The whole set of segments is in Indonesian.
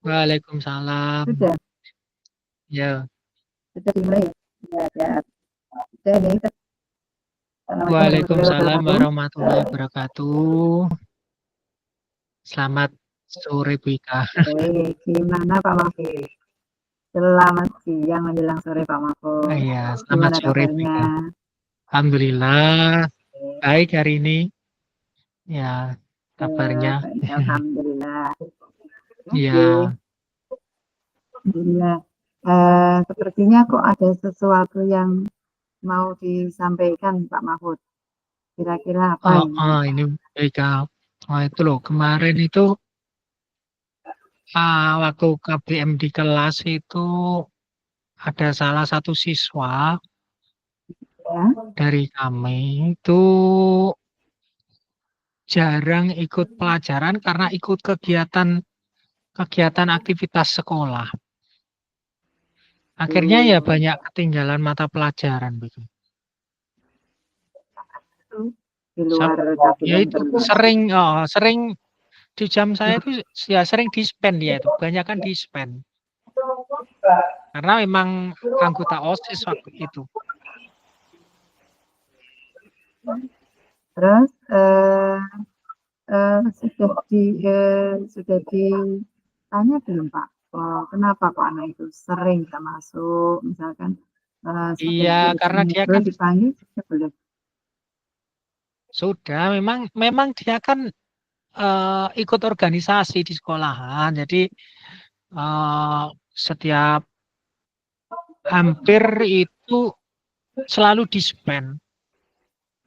Waalaikumsalam. Sudah, Ya. sudah dimulai. Ya, ya. Sudah ini. Assalamualaikum warahmatullahi Waalaikumsalam wabarakatuh. warahmatullahi wabarakatuh. Selamat sore Bu Ika. Oke, gimana Pak Mahfud? Selamat siang menjelang sore Pak Mahfud. Iya, selamat Gimana sore Bu kabarnya? Ika. Alhamdulillah baik hari ini. Ya, kabarnya. Baik, alhamdulillah. Oke, Ya, alhamdulillah. Sepertinya kok ada sesuatu yang mau disampaikan Pak Mahfud. Kira-kira apa ini? ini Bu Ika. Oh, itu loh, kemarin itu waktu KBM di kelas itu ada salah satu siswa Ya, dari kami itu jarang ikut pelajaran karena ikut kegiatan aktivitas sekolah. Akhirnya ya banyak ketinggalan mata pelajaran begitu. di luar Ya KBM itu terus. sering di jam saya itu ya sering di-spend dia itu, banyak kan di-spend. Karena memang anggota OSIS waktu itu. Terus sudah ditanya belum Pak? Oh, kenapa kok anak itu sering nggak masuk? Misalkan sampai Iya, disuruh karena dia ngobrol kan dipanggil sudah belum? sudah memang dia kan ikut organisasi di sekolahan. Jadi setiap hampir itu selalu di-spend.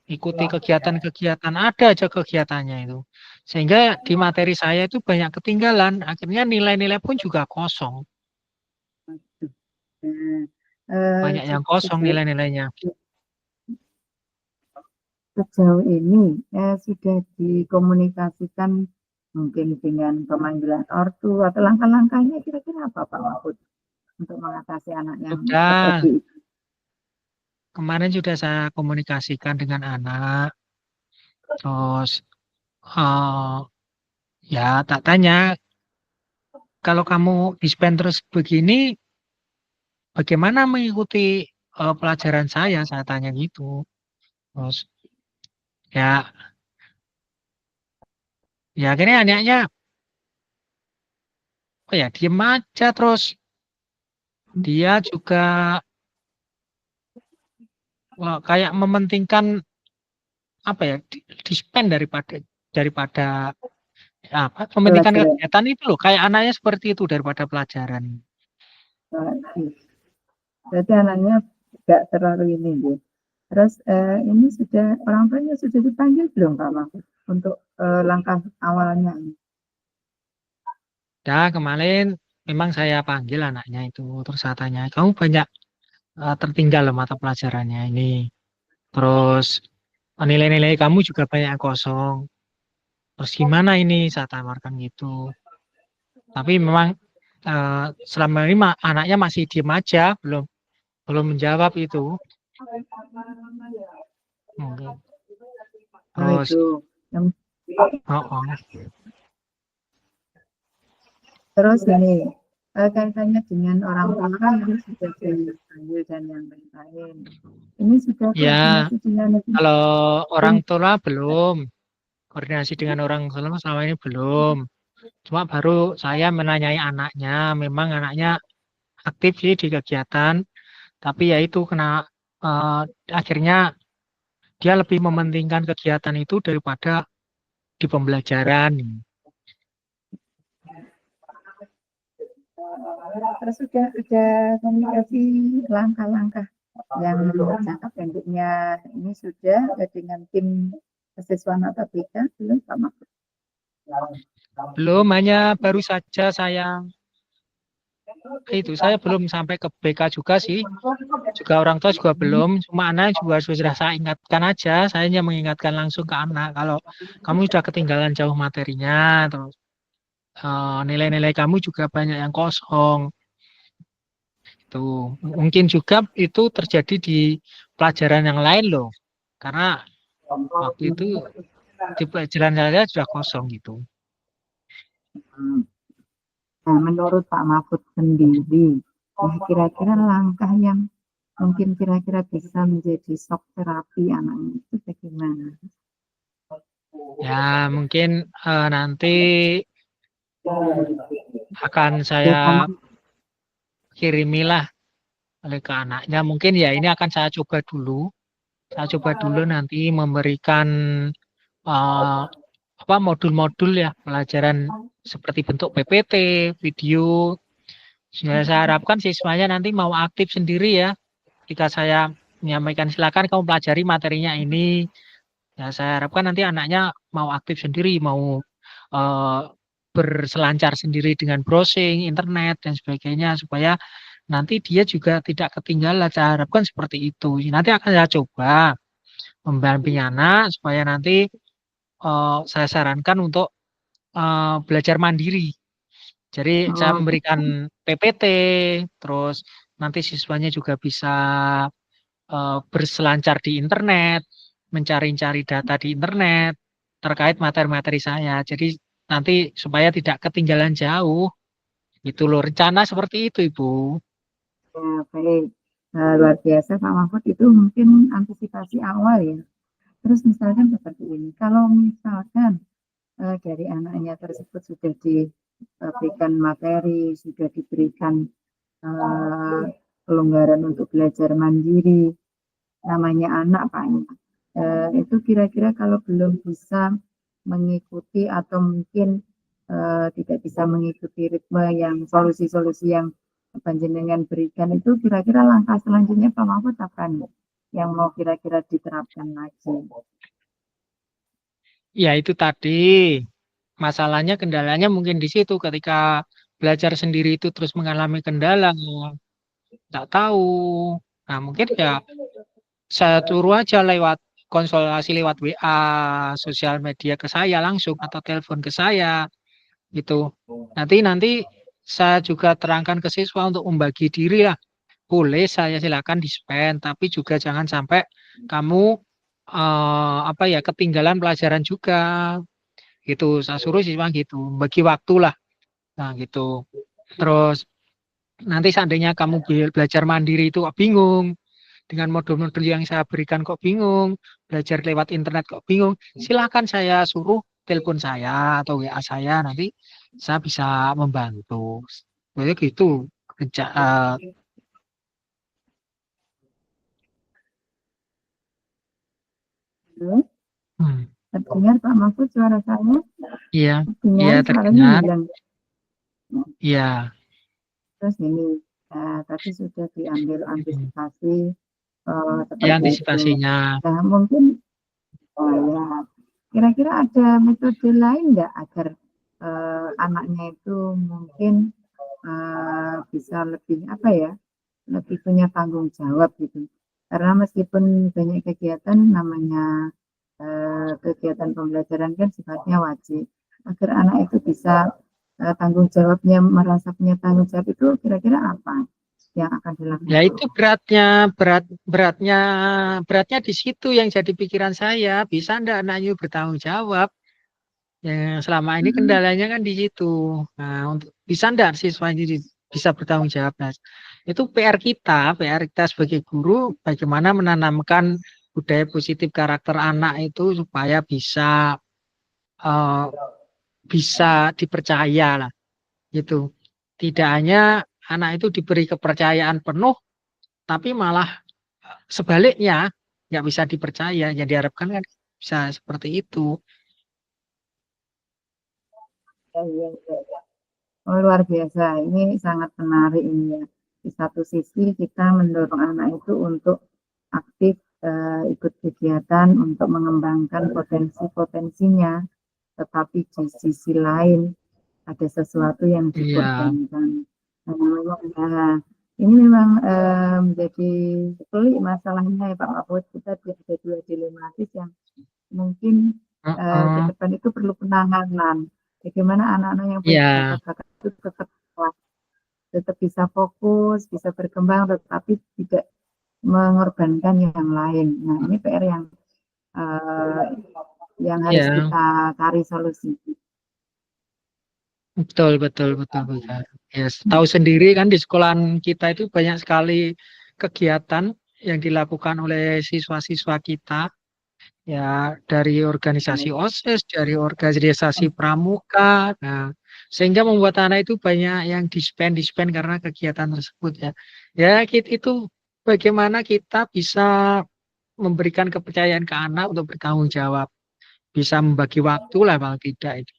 Ikuti kegiatan-kegiatan, ada aja kegiatannya itu. Sehingga di materi saya itu banyak ketinggalan, akhirnya nilai-nilai pun juga kosong. Nah, Banyak yang kosong nilai-nilainya. sejauh ini sudah dikomunikasikan mungkin dengan pemanggilan ortu atau langkah-langkahnya kira-kira apa Pak Mahfud untuk mengatasi anak yang Sudah, seperti itu? kemarin sudah saya komunikasikan dengan anak, terus eh, ya tak tanya, kalau kamu di-spend terus begini, bagaimana mengikuti pelajaran saya tanya gitu. Terus ya, ya akhirnya anaknya, oh ya diem aja terus. Dia juga kayak mementingkan apa ya, di-spend daripada apa, mementingkan Pelajaran. kegiatan itu loh. Kayak anaknya seperti itu daripada pelajaran. Berarti anaknya tidak terlalu ini, Bu. Terus ini sudah orang tuanya sudah dipanggil belum Pak Mahfud untuk langkah awalnya ini? Ya kemarin memang saya panggil anaknya itu, terus saya tanya, kamu banyak tertinggal loh mata pelajarannya ini. Terus nilai-nilai kamu juga banyak yang kosong. Terus gimana ini? Saya tawarkan gitu. Tapi memang selama ini anaknya masih diem aja, belum belum menjawab itu. Oke. Oh Terus, itu. Yang, oh, oh. terus ini kaitannya dengan orang tua kan ini sudah dipanggil dan yang lain-lain. Ini sudah Ya, koordinasi dengan kalau orang itu. tua belum, koordinasi dengan orang tua selama ini belum. Cuma baru saya menanyai anaknya, memang anaknya aktif sih di kegiatan, tapi ya itu kena eh, akhirnya dia lebih mementingkan kegiatan itu daripada di pembelajaran. Terus sudah ada komunikasi langkah-langkah yang jangka pendeknya ini sudah dengan tim siswa Natabika belum Pak Mahfud? Belum, hanya baru saja saya belum sampai ke BK juga sih. Juga orang tua juga belum, cuma anak juga sudah saya ingatkan aja, saya hanya mengingatkan langsung ke anak kalau kamu sudah ketinggalan jauh materinya, terus nilai-nilai kamu juga banyak yang kosong. Itu mungkin juga itu terjadi di pelajaran yang lain loh, karena waktu itu di pelajaran saya sudah kosong gitu. Nah, menurut Pak Mahfud sendiri, nah kira-kira langkah yang mungkin kira-kira bisa menjadi shock terapi anaknya itu bagaimana? Ya, mungkin nanti akan Ya, saya sama. kirimilah oleh ke anaknya. Mungkin ya ini akan saya coba dulu. Saya coba dulu nanti memberikan eh, apa modul-modul ya pelajaran seperti bentuk PPT, video. Saya harapkan siswanya nanti mau aktif sendiri ya. Ketika saya menyampaikan silakan kamu pelajari materinya ini, ya saya harapkan nanti anaknya mau aktif sendiri, mau eh, berselancar sendiri dengan browsing internet dan sebagainya supaya nanti dia juga tidak ketinggalan. Saya harapkan seperti itu. Nanti akan saya coba membimbing anak supaya nanti saya sarankan untuk belajar mandiri. Jadi saya Oh, memberikan PPT, terus nanti siswanya juga bisa berselancar di internet, mencari-cari data di internet terkait materi-materi saya. Jadi nanti supaya tidak ketinggalan jauh. Itu loh rencana seperti itu, Ibu. ya, baik. Luar biasa Pak Mahfud itu mungkin antisipasi awal ya. Terus misalkan seperti ini, kalau misalkan dari anaknya tersebut sudah diberikan materi, sudah diberikan eh, pelonggaran untuk belajar mandiri, namanya anak Pak, itu kira-kira kalau belum bisa mengikuti atau mungkin tidak bisa mengikuti ritme yang solusi-solusi yang panjenengan berikan itu kira-kira langkah selanjutnya Pak Mahfud apa nih yang mau kira-kira diterapkan lagi? Ya itu tadi masalahnya kendalanya mungkin di situ ketika belajar sendiri itu terus mengalami kendala, tak tahu. Nah mungkin ya saya suruh aja lewat konsultasi lewat WA, sosial media ke saya langsung atau telepon ke saya gitu. Nanti saya juga terangkan ke siswa untuk membagi diri lah. Boleh saya silakan di-spend, tapi juga jangan sampai kamu apa ya ketinggalan pelajaran juga gitu. Saya suruh siswa gitu, bagi waktu lah. Nah gitu. Terus nanti seandainya kamu belajar mandiri itu kok bingung dengan modul-modul yang saya berikan kok bingung, belajar lewat internet kok bingung, silakan saya suruh telepon saya atau WA saya nanti saya bisa membantu. Jadi gitu kerja. Hmm, Hmm, terdengar Pak Mahfud suara saya? iya, iya Terdengar suaranya terdengar. hilang. Iya. Terus ini tadi sudah diambil Hmm. antisipasi Ya seperti itu. antisipasinya. Nah, mungkin ya, kira-kira ada metode lain nggak agar anaknya itu mungkin bisa lebih apa ya, lebih punya tanggung jawab gitu. Karena meskipun banyak kegiatan, namanya kegiatan pembelajaran kan sifatnya wajib. Agar anak itu bisa tanggung jawabnya, merasa punya tanggung jawab itu kira-kira apa yang akan Ya dilakukan? itu beratnya beratnya di situ yang jadi pikiran saya. Bisa ndak anaknya bertanggung jawab? Yang selama ini Hmm, kendalanya kan di situ. Nah, untuk bisa ndak siswa ini bisa bertanggung jawab? Nah, itu PR kita sebagai guru, bagaimana menanamkan budaya positif karakter anak itu supaya eh, bisa dipercaya lah, gitu. Tidak hanya anak itu diberi kepercayaan penuh, tapi malah sebaliknya nggak bisa dipercaya. Yang diharapkan kan bisa seperti itu. ya, ya, ya. Oh, luar biasa. Ini sangat menarik ini ya. Di satu sisi kita mendorong anak itu untuk aktif ikut kegiatan untuk mengembangkan potensi-potensinya, tetapi di sisi lain ada sesuatu yang Iya, dikorbankan. Nah, nah, ini memang menjadi pelik masalahnya ya Pak Mahfud. Kita ada dua dilematis yang mungkin ke heeh. depan itu perlu penanganan. Bagaimana anak-anak yang punya Iya, bakat-bakat itu tetap bisa fokus, bisa berkembang, tetapi tidak mengorbankan yang lain. Nah, ini PR uh, yang harus iya, kita cari solusi. Betul, betul, betul, betul. Ya, tahu sendiri kan di sekolahan kita itu banyak sekali kegiatan yang dilakukan oleh siswa-siswa kita. Ya, dari organisasi OSIS, dari organisasi pramuka. Nah, sehingga membuat anak itu banyak yang dispen karena kegiatan tersebut ya. Ya, itu bagaimana kita bisa memberikan kepercayaan ke anak untuk bertanggung jawab, bisa membagi waktu lah paling tidak itu.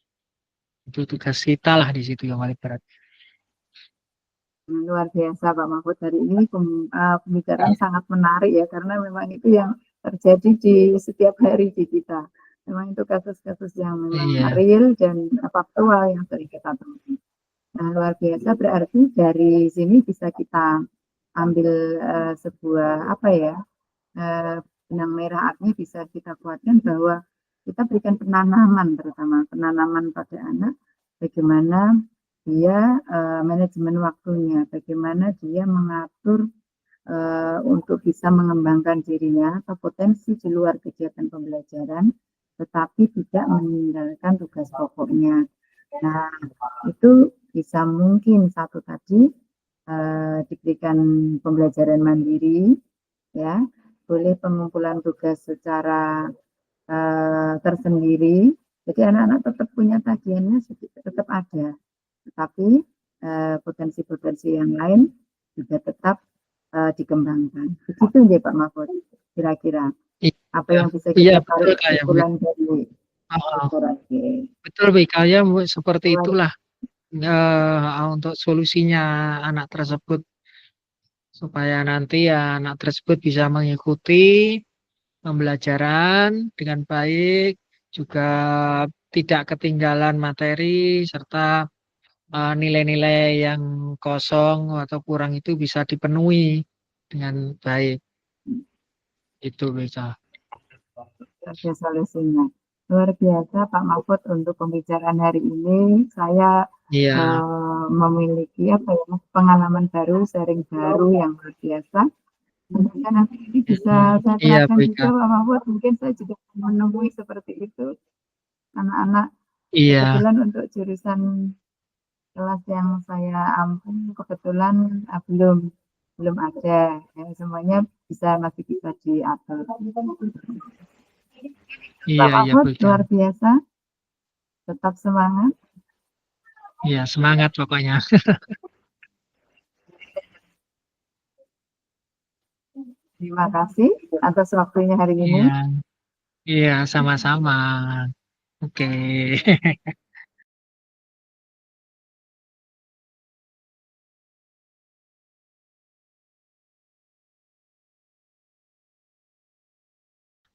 Itu tugas kita lah di situ yang paling berat. Luar biasa Pak Mahfud, hari ini pembicaraan sangat menarik ya, karena memang itu yang terjadi di setiap hari di kita. Memang itu kasus-kasus yang memang Iya, real dan faktual yang sering kita temui. Nah, luar biasa, berarti dari sini bisa kita ambil sebuah apa ya, benang merah, artinya bisa kita kuatkan bahwa kita berikan penanaman, terutama penanaman pada anak, bagaimana dia manajemen waktunya, bagaimana dia mengatur untuk bisa mengembangkan dirinya atau potensi di luar kegiatan pembelajaran, tetapi tidak meninggalkan tugas pokoknya. Nah, itu bisa mungkin satu tadi diberikan pembelajaran mandiri, ya, boleh pengumpulan tugas secara tersendiri. Jadi anak-anak tetap punya tagihannya, tetap ada, tetapi potensi-potensi yang lain juga tetap dikembangkan. Begitu ya Pak Mahfud, kira-kira apa iya, yang bisa iya kita betul tarik kayak kesimpulan dari oh, korporasi. betul kayak seperti itulah untuk solusinya anak tersebut supaya nanti ya anak tersebut bisa mengikuti pembelajaran dengan baik, juga tidak ketinggalan materi serta nilai-nilai yang kosong atau kurang itu bisa dipenuhi dengan baik. Itu bisa. Ada solusinya. Luar biasa Pak Mahfud untuk pembicaraan hari ini. Saya Iya, memiliki apa ya, pengalaman baru, sharing baru yang luar biasa. Semoga nanti ini bisa saya iya terapkan Bu juga Ika. Pak Mahfud. Mungkin saya juga menemui seperti itu anak-anak. Iya, Kebetulan untuk jurusan kelas yang saya ampu kebetulan belum belum ada. Ya, semuanya masih bisa diatur. Pak iya, iya Mahfud Bu Ika. luar biasa. Tetap semangat. Iya, semangat pokoknya. Terima kasih atas waktunya hari ini. Iya, iya, sama-sama. Oke.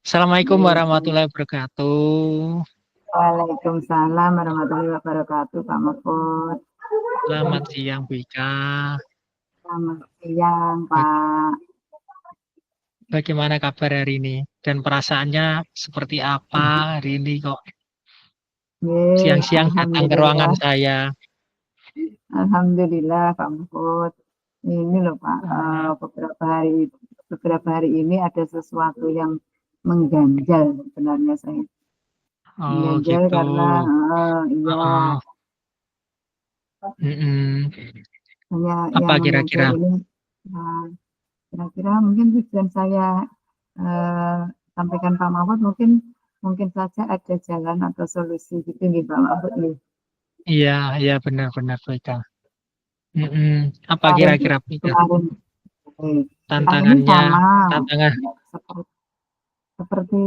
Assalamualaikum warahmatullahi wabarakatuh. Waalaikumsalam warahmatullahi wabarakatuh, Pak Mahfud. Selamat siang, Bu Ika. Selamat siang, Ba- Pak. Bagaimana kabar hari ini? Dan perasaannya seperti apa hari ini kok Yeay, siang-siang datang ke ruangan Alhamdulillah. saya? Alhamdulillah, Pak Mahfud. Ini loh, Pak. Ah, Beberapa hari ini ada sesuatu yang mengganjal sebenarnya saya. oh Mengganjal gitu. karena, iya, Oh, mm-mm. hanya Apa yang kira-kira? mengganjal ini. Nah, kira-kira mungkin tujuan saya eh, sampaikan Pak Mahfud, mungkin mungkin saja ada jalan atau solusi gitu nih Pak Mahfud nih. Iya, iya benar-benar Bu Ika. Mm-mm. Apa Kemarin kira-kira Bu Ika? kemarin ini Tantangannya, sama tantangan. seperti, seperti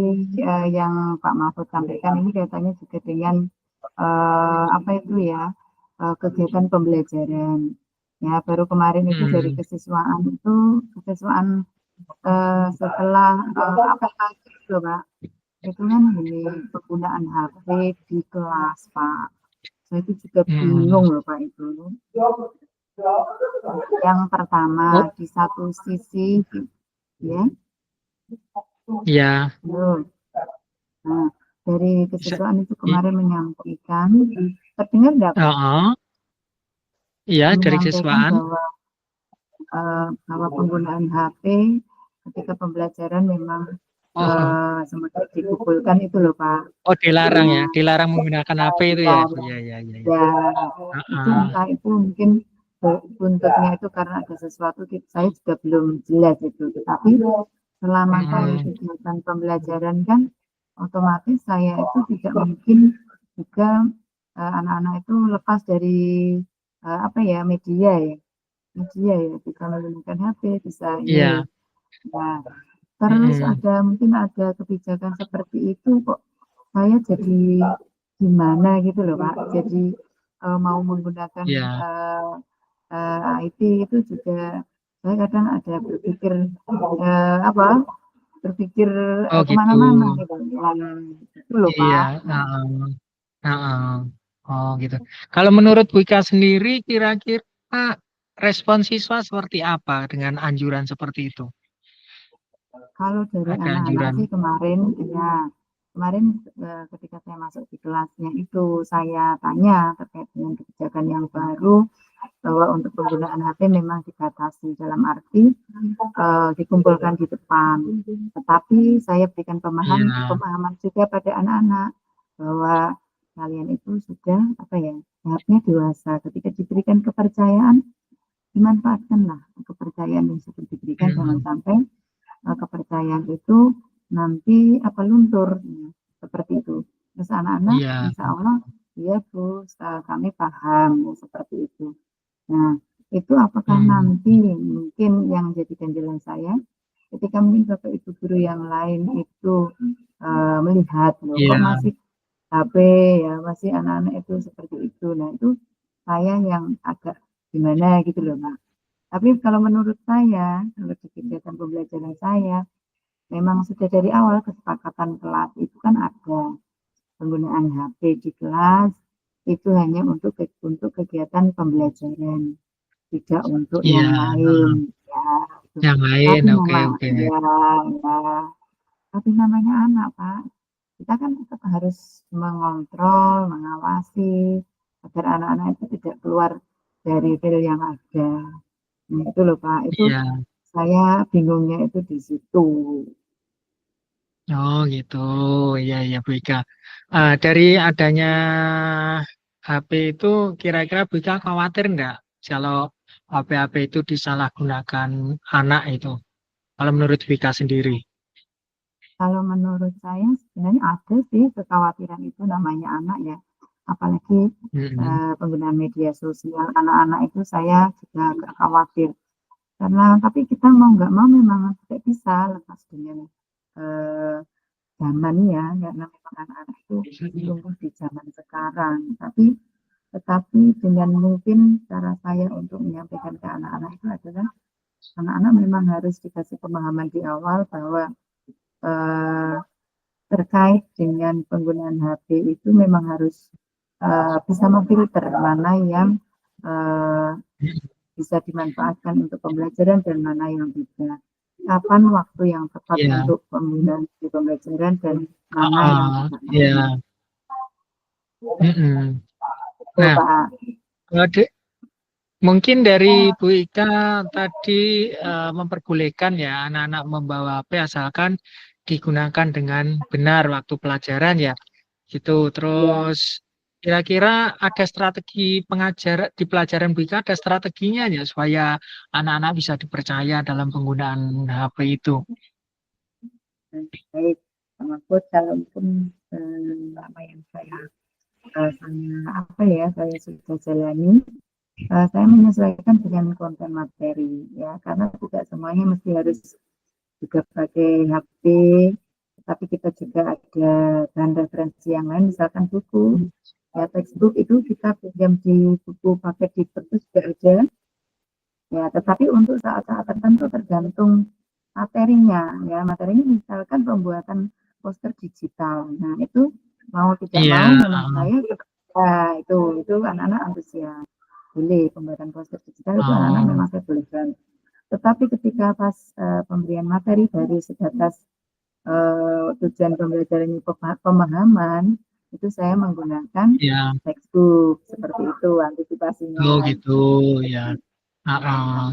yang Pak Mahfud sampaikan, ini kaitannya juga dengan apa itu ya, kegiatan pembelajaran. Ya, baru kemarin itu dari Hmm, kesiswaan setelah apa lagi itu Pak, itu kan ini penggunaan HP di kelas Pak. Saya itu juga hmm. bingung loh Pak itu. Yang pertama Oh, di satu sisi ya, ya, loh. Nah, dari bisa. kesiswaan itu kemarin menyampaikan, terdengar enggak Pak? Oh, iya dari Menyampaikan siswaan. bahwa penggunaan HP ketika pembelajaran memang Oh, semuanya dikumpulkan itu loh Pak. oh dilarang ya, Nah, dilarang menggunakan HP itu ya, ya, Bu. Ya, ya, ya, ya. ya itu Heeh. entah itu mungkin buntutnya itu karena ada sesuatu, saya juga belum jelas itu. Tetapi selama saya Mm-mm. kegiatan pembelajaran kan otomatis saya itu tidak mungkin juga anak-anak itu lepas dari apa ya, media ya, bisa menggunakan HP, bisa ini. Iya. Nah, terus Mm-mm. ada mungkin ada kebijakan seperti itu kok saya jadi gimana gitu loh Pak. Jadi mau menggunakan Iya. IT itu juga saya kadang ada berpikir apa, berpikir Oh gitu. kemana-mana gitu. Nah, itu loh Iya. Pak. Nah, Heeh. Heeh. Oh gitu. Kalau menurut Bu Ika sendiri, kira-kira respon siswa seperti apa dengan anjuran seperti itu? kalau dari Ada anak-anak anjuran. sih kemarin, ya kemarin ketika saya masuk di kelasnya itu saya tanya terkait dengan kebijakan yang baru bahwa untuk penggunaan HP memang dibatasi dalam arti dikumpulkan di depan. Tetapi saya berikan Iya. pemahaman juga pada anak-anak bahwa kalian itu sudah apa ya, tahapnya dewasa. Ketika diberikan kepercayaan, dimanfaatkanlah kepercayaan yang sudah diberikan, jangan Mm-mm. sampai kepercayaan itu nanti apa, luntur ya, seperti itu. Terus anak-anak Iya. insya Allah ya Bu, kami paham ya, seperti itu. Nah, itu apakah Mm. nanti mungkin yang jadi ganjalan saya ketika mungkin Bapak Ibu guru yang lain itu melihat loh kok Iya. masih HP ya, masih anak-anak itu seperti itu. Nah, itu saya yang agak gimana gitu loh, Pak. Tapi kalau menurut saya, kalau di kegiatan pembelajaran saya, memang sudah dari awal kesepakatan kelas itu kan ada penggunaan HP di kelas itu hanya untuk kegiatan pembelajaran, tidak untuk Iya. yang lain Heeh. ya. Gitu. Yang lain, Tapi oke, nama oke. ya, ya, tapi namanya anak Pak, kita kan tetap harus mengontrol, mengawasi agar anak-anak itu tidak keluar dari feel yang ada. Nah, itu loh Pak, itu Iya. saya bingungnya itu di situ. Oh gitu, iya iya Bu Ika. Dari adanya HP itu, kira-kira Bu Ika khawatir nggak kalau HP-HP itu disalahgunakan anak itu? Kalau menurut Bu Ika sendiri? Kalau menurut saya sebenarnya ada sih kekhawatiran itu, namanya anak ya. Apalagi Mm-mm. penggunaan media sosial anak-anak itu saya juga agak khawatir. Karena tapi kita mau nggak mau memang tidak bisa lepas dengan eh, zaman ya, karena memang anak-anak itu tumbuh di zaman sekarang. Tetapi dengan mungkin cara saya untuk menyampaikan ke anak-anak itu adalah anak-anak memang harus dikasih pemahaman di awal bahwa eh, terkait dengan penggunaan HP itu memang harus bisa memfilter mana yang eh, bisa dimanfaatkan untuk pembelajaran dan mana yang tidak. Kapan waktu yang tepat Iya. untuk penggunaan di pembelajaran dan mana yang tidak tepat. Iya. Mm-mm. Itu Nah, Pak. mungkin dari Bu Ika tadi memperbolehkan ya anak-anak membawa HP asalkan digunakan dengan benar waktu pelajaran ya. Gitu. Ya, Terus kira-kira ada strategi pengajar di pelajaran Bu Ika, ada strateginya ya supaya anak-anak bisa dipercaya dalam penggunaan HP itu. baik. Mahfud, kalau pun apa yang apa ya, saya sudah jalani, saya menyesuaikan dengan konten materi ya, karena tidak semuanya mesti harus juga pakai HP, tapi kita juga ada bahan referensi yang lain, misalkan buku ya, textbook itu kita pinjam di buku paket di perpus juga ada ya, tetapi untuk saat-saat tertentu tergantung materinya ya, materinya misalkan pembuatan poster digital, nah itu mau tidak Iya, mau memang saya ya, itu anak-anak antusias, boleh pembuatan poster digital itu anak-anak oh, memang saya bolehkan. Tetapi ketika pas pemberian materi dari sebatas tujuan pembelajarannya pemahaman, itu saya menggunakan iya, textbook seperti itu antisipasinya. oh gitu ya. Ah, ah.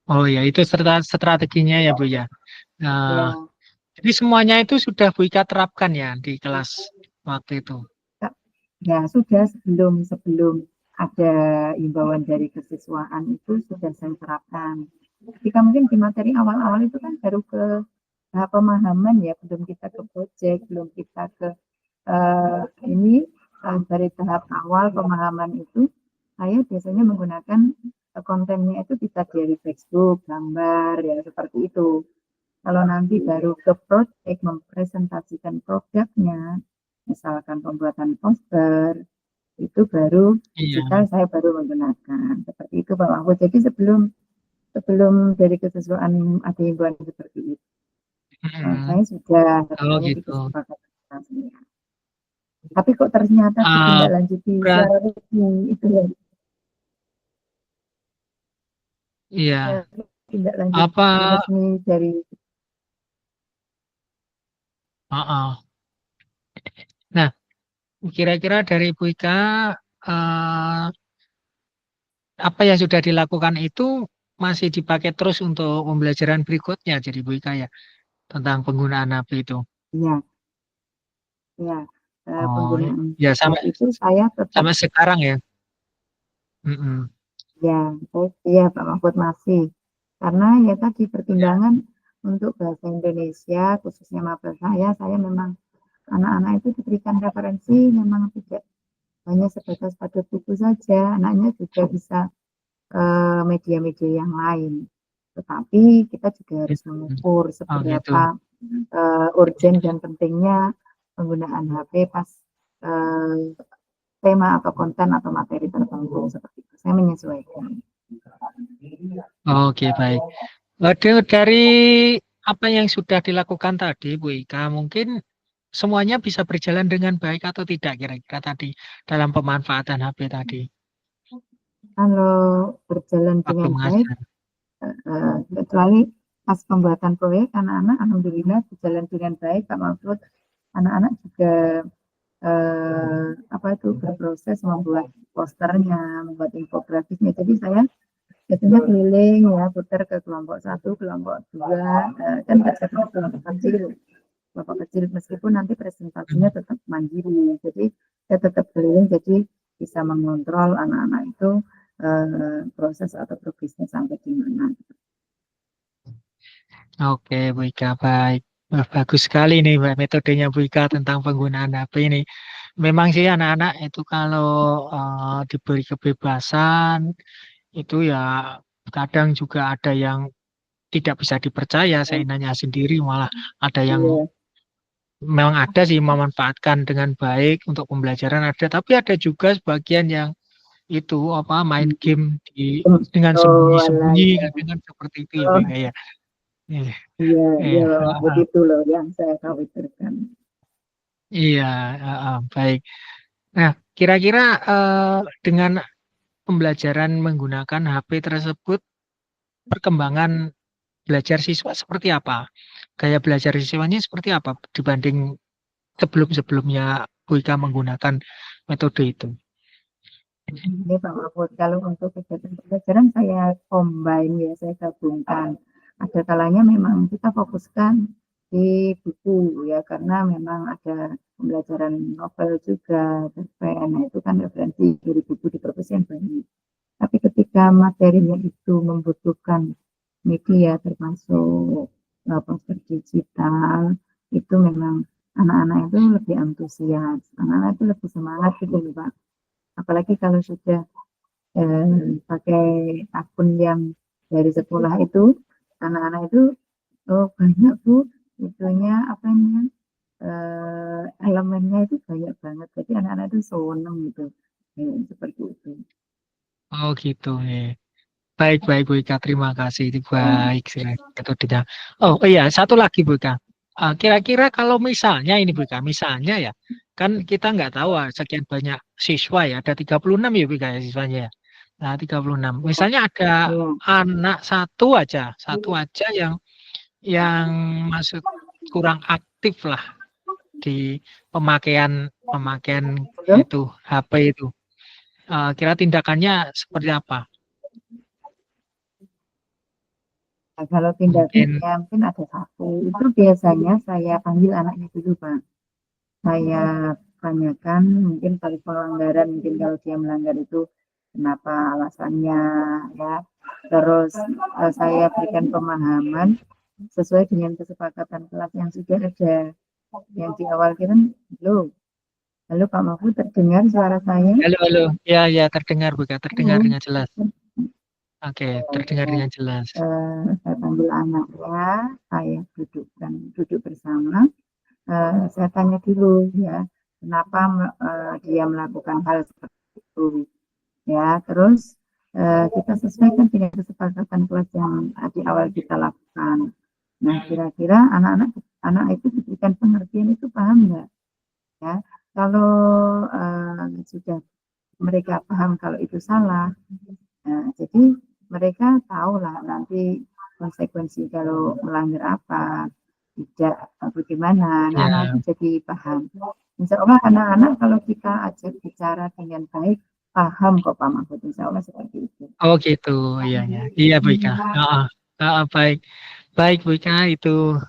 Oh ya, itu strateginya ya Bu ya. Nah, Ya, Jadi semuanya itu sudah Bu Ika terapkan ya di kelas waktu itu. Ya sudah sebelum sebelum ada imbauan dari kesiswaan itu sudah saya terapkan. Ketika mungkin di materi awal-awal itu kan baru ke tahap pemahaman ya, belum kita ke project, belum kita ke ini dari tahap awal pemahaman itu saya biasanya menggunakan kontennya itu bisa dari Facebook, gambar ya seperti itu. Kalau nanti baru ke project mempresentasikan produknya, misalkan pembuatan poster, itu baru Iya. digital saya baru menggunakan seperti itu Pak Mahfud. Jadi sebelum sebelum dari kesesuaian ada himbauan seperti itu, saya sudah Oh bertanya di gitu. kesepakatan saya. Tapi kok ternyata Uh, ditindaklanjuti berat, secara resmi itu ya, ya iya. tindaklanjuti Apa? resmi dari Uh-uh. Nah, kira-kira dari Bu Ika, uh, apa yang sudah dilakukan itu masih dipakai terus untuk pembelajaran berikutnya, jadi Bu Ika ya, tentang penggunaan HP itu. ya, ya Oh, penggunaan ya alat itu saya tetap sampai sekarang ya. Mm-mm. ya, iya Pak Mahfud masih. Karena ya tadi pertimbangan untuk bahasa Indonesia, khususnya maba saya memang anak-anak itu diberikan referensi memang tidak hanya sebatas pada buku saja, anaknya juga bisa media-media yang lain. Tetapi kita juga harus mengukur Oh gitu. seberapa urgent dan pentingnya penggunaan HP pas eh, tema atau konten atau materi tertentu seperti itu. Saya menyesuaikan. Oke, baik. Dari apa yang sudah dilakukan tadi, Bu Ika, mungkin semuanya bisa berjalan dengan baik atau tidak kira-kira tadi dalam pemanfaatan HP tadi Kalau berjalan waktu dengan baik, mengajar. kecuali pas pembuatan proyek anak-anak alhamdulillah berjalan dengan baik Pak Mahfud. Anak-anak juga apa itu berproses membuat posternya, membuat infografisnya. Jadi saya biasanya keliling ya, putar ke kelompok satu, kelompok dua, kan kerja kelompok kecil, kelompok kecil meskipun nanti presentasinya Hmm. tetap mandiri. Jadi saya tetap keliling, jadi bisa mengontrol anak-anak itu proses atau progresnya sampai di mana. Oke, Bu Ika, baik. Wah, bagus sekali nih Mbak, metodenya Bu Ika tentang penggunaan HP ini. Memang sih anak-anak itu kalau diberi kebebasan itu ya kadang juga ada yang tidak bisa dipercaya, saya nanya sendiri malah ada yang Iya, memang ada sih memanfaatkan dengan baik untuk pembelajaran ada, tapi ada juga sebagian yang itu apa main game dengan oh, alah, sembunyi-sembunyi ya. kadang kan seperti itu ya Oh, Bega ya. Iya, iya, iya, iya, begitu loh yang saya khawatirkan. iya, baik. Nah, kira-kira dengan pembelajaran menggunakan HP tersebut, perkembangan belajar siswa seperti apa? Gaya belajar siswanya seperti apa dibanding sebelum-sebelumnya Bu Ika menggunakan metode itu? Ini Pak Mahfud, kalau untuk kegiatan pembelajaran saya combine ya, saya gabungkan. Ada kalanya memang kita fokuskan di buku ya, karena memang ada pembelajaran novel juga, cerpen, nah itu kan referensi dari buku di perpus yang banyak. Tapi ketika materinya itu membutuhkan media termasuk poster digital, itu memang anak-anak itu lebih antusias, anak-anak itu lebih semangat gitu Pak. Apalagi kalau sudah pakai akun yang dari sekolah itu, anak-anak itu oh banyak Bu, itunya apa namanya elemennya itu banyak banget. Jadi anak-anak itu seneng gitu, seperti itu. Oh gitu ya. Baik, baik Bu Ika, terima kasih. Itu baik metodenya. Oh iya, satu lagi Bu Ika. Kira-kira kalau misalnya ini Bu Ika, misalnya ya, kan kita nggak tahu sekian banyak siswa ya, ada 36 ya Bu Ika ya siswanya ya. Nah, 36. Misalnya ada Ya, anak satu aja yang masuk kurang aktif lah di pemakaian pemakaian betul. itu HP itu. Kira tindakannya seperti apa? Nah, kalau tindak Mungkin pidana mungkin ada satu, itu biasanya saya panggil anaknya dulu Pak. Saya tanyakan mungkin kalau pelanggaran, mungkin kalau dia melanggar itu kenapa alasannya ya. Terus saya berikan pemahaman sesuai dengan kesepakatan kelas yang sudah ada. Yang di awal kita, halo Pak Mahfud, terdengar suara saya? halo halo. Ya ya terdengar Bu, terdengar Halo. dengan jelas. Oke, terdengar dengan jelas. Saya panggil anaknya, saya duduk bersama. Saya tanya dulu ya, kenapa dia melakukan hal seperti itu ya. Terus kita sesuaikan dengan kesepakatan kelas yang di awal kita lakukan. Nah, kira-kira anak itu diberikan pengertian itu paham nggak ya? Kalau sudah mereka paham kalau itu salah, jadi mereka tahu lah nanti konsekuensi kalau melanggar apa, tidak bagaimana. Anak-anak Ya. itu jadi paham. Insya Allah anak-anak kalau kita ajak bicara dengan baik, paham kok Pak Mahfud. Insya Allah seperti itu. Oh gitu, iya ya. Iya Bu Ika. Baik. Baik Bu Ika, itu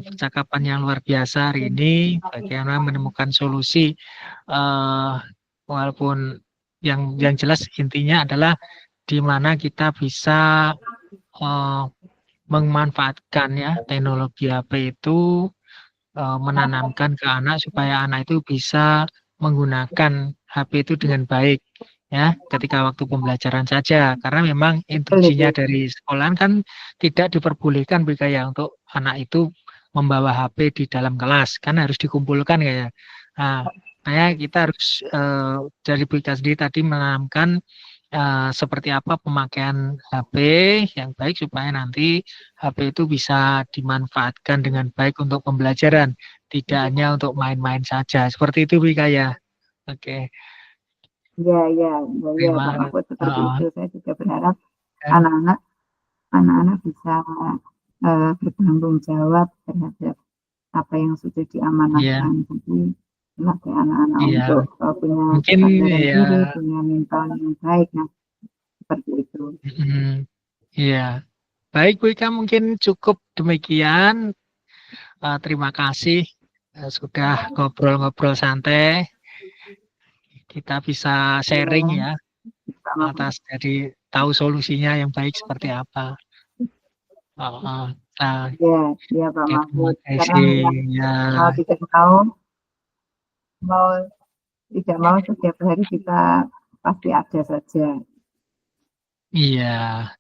percakapan yang luar biasa hari ini. Bagaimana menemukan solusi, eh walaupun yang jelas intinya adalah di mana kita bisa eh, memanfaatkan ya teknologi HP itu, menanamkan ke anak supaya anak itu bisa menggunakan HP itu dengan baik ya ketika waktu pembelajaran saja, karena memang Betul instruksinya itu. dari sekolahan kan tidak diperbolehkan Bika ya untuk anak itu membawa HP di dalam kelas, kan harus dikumpulkan ya. Nah, kayak kita harus dari Bika sendiri tadi menanamkan seperti apa pemakaian HP yang baik supaya nanti HP itu bisa dimanfaatkan dengan baik untuk pembelajaran, tidak hanya untuk main-main saja. Seperti itu, Wika ya. Oke, Ya, ya, ya, ya Pak terima Mahfud seperti uh, itu. Saya juga berharap uh, anak-anak anak-anak bisa bertanggung jawab terhadap apa yang sudah ya, diamanahkan. Jadi melatih anak-anak ya, untuk punya mungkin kesadaran ya, diri, punya mental yang baik. Nah, seperti itu. ya. Baik, Wika, mungkin cukup demikian. Terima kasih sudah ngobrol-ngobrol santai. Kita bisa sharing Ya, ya Pak Mahfud. atas jadi tahu solusinya yang baik seperti apa. Nah, Ya, ya Pak oke, terima Mahfud. Karena kasih memang ya. mau tidak mau, mau tidak mau setiap hari kita pasti ada saja. Iya.